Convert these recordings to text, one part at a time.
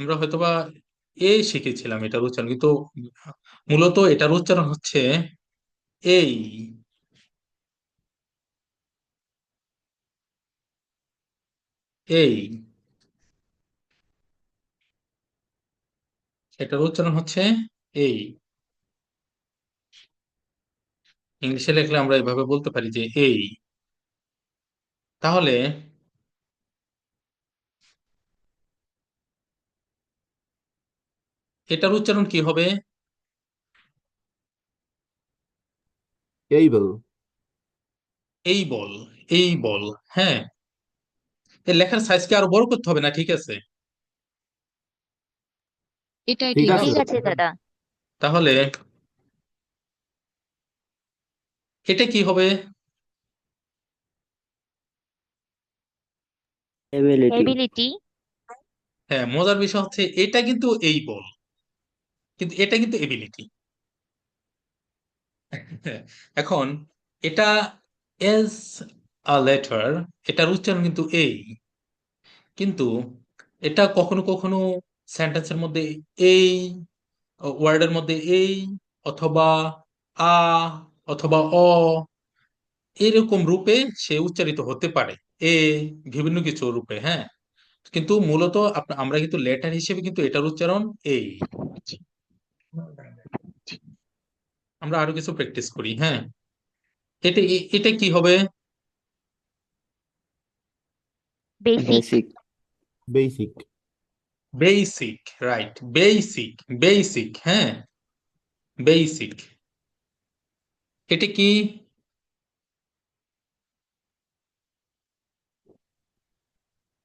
আমরা হয়তোবা এ শিখেছিলাম এটার উচ্চারণ, কিন্তু মূলত এটার উচ্চারণ হচ্ছে এই। এই এটার উচ্চারণ হচ্ছে এই। ইংলিশে লিখলে আমরা এভাবে বলতে পারি যে এই। তাহলে এটার উচ্চারণ কি হবে? able. এই বল। এই বল। হ্যাঁ, এই লেখার সাইজকে আরো বড় করতে হবে না, ঠিক আছে? এটাই ঠিক ঠিক আছে। ঠিক আছে। আছে দাদা। তাহলে এটা কি হবে? ability। এবিলিটি। হ্যাঁ, মজার বিষয় হচ্ছে এটা কিন্তু এই বল, কিন্তু এটা কিন্তু এবিলিটি। এখন এটা এজ আ লেটার, এটার উচ্চারণ কিন্তু এই, কিন্তু এটা কখনো কখনো সেন্টেন্সের মধ্যে এই, ওয়ার্ডের মধ্যে এই, অথবা আ, অথবা অ, এরকম রূপে সে উচ্চারিত হতে পারে। এ, বিভিন্ন কিছু রূপে, হ্যাঁ। কিন্তু মূলত আমরা কিন্তু লেটার হিসেবে কিন্তু এটার উচ্চারণ এই। আমরা আরো কিছু প্র্যাকটিস করি, হ্যাঁ। এটা কি হবে? Basic. Basic. Basic. Basic, right, basic. Basic, হ্যাঁ, বেসিক। এটা কি?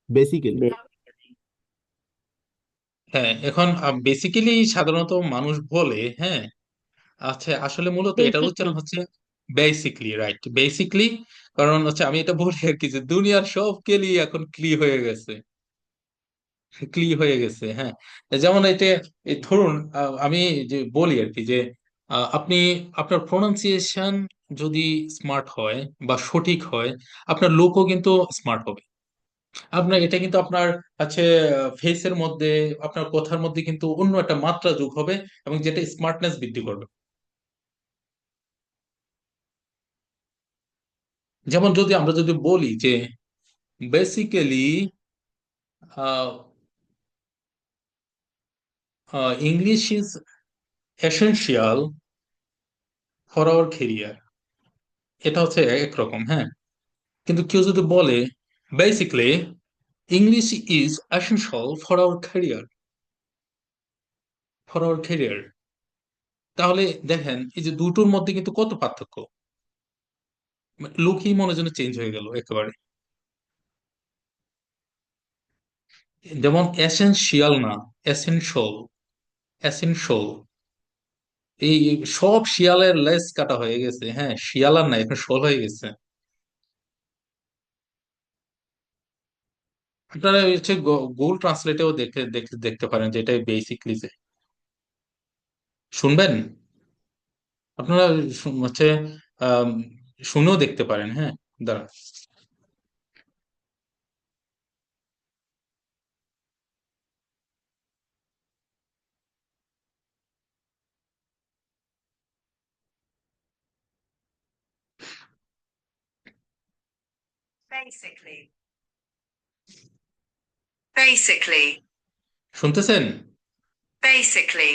বেসিক্যালি। হ্যাঁ, এখন বেসিক্যালি সাধারণত মানুষ বলে, হ্যাঁ। আচ্ছা, আসলে মূলত এটার বেসিকলি। উচ্চারণ হচ্ছে বেসিকলি, রাইট, বেসিকলি। কারণ হচ্ছে আমি এটা বলি আর কি, যে দুনিয়ার সব কেলি এখন ক্লি হয়ে গেছে। ক্লি হয়ে গেছে, হ্যাঁ। যেমন এটা, এই ধরুন, আমি যে বলি আর কি, যে আপনি, আপনার প্রোনাউন্সিয়েশন যদি স্মার্ট হয় বা সঠিক হয়, আপনার লোকও কিন্তু স্মার্ট হবে। আপনার এটা কিন্তু আপনার আছে ফেসের মধ্যে, আপনার কথার মধ্যে কিন্তু অন্য একটা মাত্রা যোগ হবে, এবং যেটা স্মার্টনেস বৃদ্ধি করবে। যেমন যদি আমরা যদি বলি যে basically English is essential for our career, এটা হচ্ছে একরকম, হ্যাঁ। কিন্তু কেউ যদি বলে basically English is essential for our career, for our career, তাহলে দেখেন এই যে দুটোর মধ্যে কিন্তু কত পার্থক্য। লুকই মনে যেন চেঞ্জ হয়ে গেল একেবারে। যেমন এসেনশিয়াল না, এসেনশিয়াল। এসেনশিয়াল, এই সব শিয়ালের লেজ কাটা হয়ে গেছে, হ্যাঁ, শিয়াল আর না, এখন শোল হয়ে গেছে। আপনারা হচ্ছে গুগল ট্রান্সলেটেও দেখে দেখে দেখতে পারেন যে এটা বেসিকলি যে, শুনবেন আপনারা, হচ্ছে আম, শুনেও দেখতে পারেন, হ্যাঁ। দাঁড়ান। Basically. Basically. শুনতেছেন? Basically.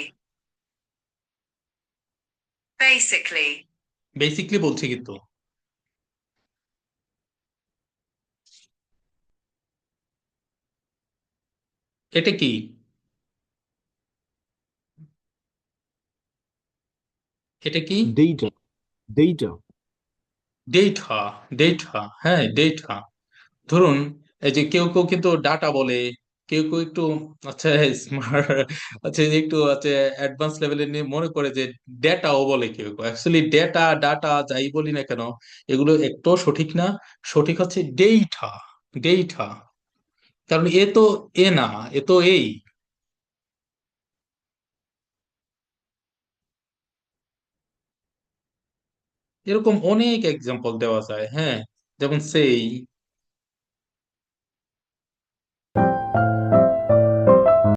Basically. বেসিকলি বলছি কিন্তু। এটা কি? এটা কি? ডেটা। ডেটা। ডেটা। ডেটা, হ্যাঁ, ডেটা। ধরুন, এই যে কেউ কেউ কিন্তু ডাটা বলে, কেউ কেউ একটু, আচ্ছা, স্মার্ট, আচ্ছা, একটু আচ্ছা অ্যাডভান্স লেভেলে নিয়ে মনে করে যে ডেটাও বলে কেউ কেউ। অ্যাকচুয়ালি ডেটা, ডাটা যাই বলি না কেন, এগুলো একটু সঠিক না। সঠিক হচ্ছে ডেটা। ডেটা। কারণ এ তো এ না, এ তো এই। এরকম অনেক এক্সাম্পল দেওয়া যায়, হ্যাঁ। যেমন সেই,